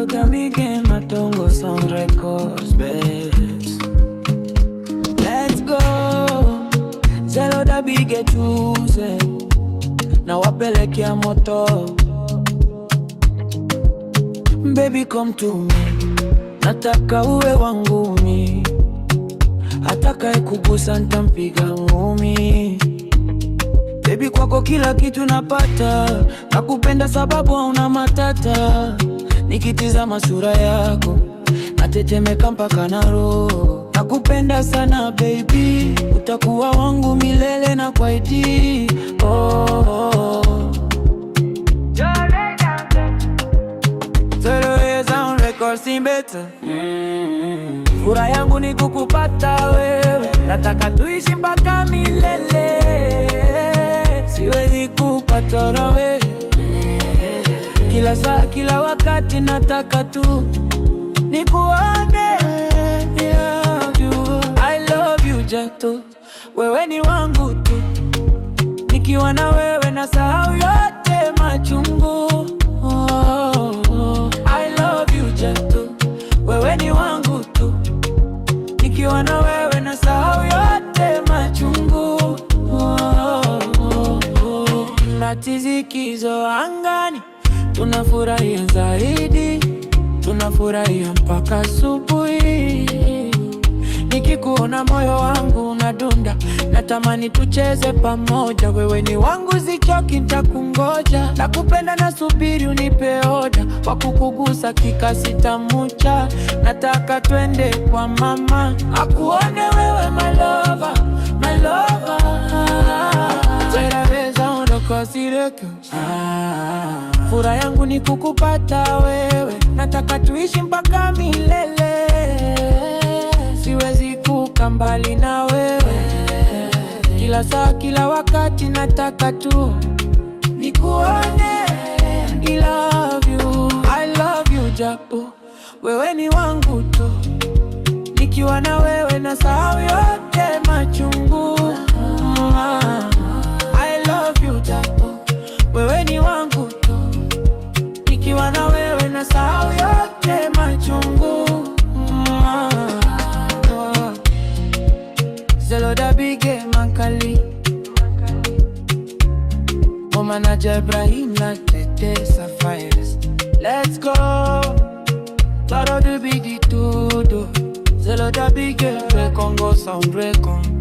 Zelo Bige Matongo Sound Records, babes. Let's go. Zelo Bige tuze na wapelekea moto. Baby come to me, nataka uwe wangu mi, atakaye kugusa nitampiga ngumi. Baby kwako kila kitu napata, nakupenda sababu hauna matata. Nikitizama sura yako natetemeka mpaka na roho. Nakupenda sana baby, utakuwa wangu milele na kwaidi. Furaha yangu ni kukupata wewe, nataka tuishi mpaka milele. Siwezi kupata na wewe, kila saa kila wakati nataka tu nikuone. I love you Jato, wewe ni wangu tu. Nikiwa na wewe nasahau yote machungu. I love you Jato, wewe ni wangu tu. Nikiwa na wewe nasahau yote machungu. Natizikizo angani, tunafurahia zaidi, tunafurahia mpaka asubuhi. Nikikuona moyo wangu unadunda, natamani tucheze pamoja. Wewe ni wangu sichoki nitakungoja, nakupenda nasubiri unipe oda, wa kukugusa kikasitamucha. Nataka twende kwa mama akuone wewe my lover, my lover. Furaha yangu ni kukupata wewe, nataka tuishi mpaka milele. Siwezi kukaa mbali na wewe, kila saa kila wakati nataka tu nikuone. I love you Japo, wewe ni wangu tu. Nikiwa na wewe nasahau yote machungu. I love you Japo, wewe ni wangu tu. Nikiwa na wewe nasahau yote machungu. Zelo Bige Mankali, Manager Ibrahim na Tete Sapphires. Let's go. Zelo Bige Tudo, Zelo Bige Congo Sound Record.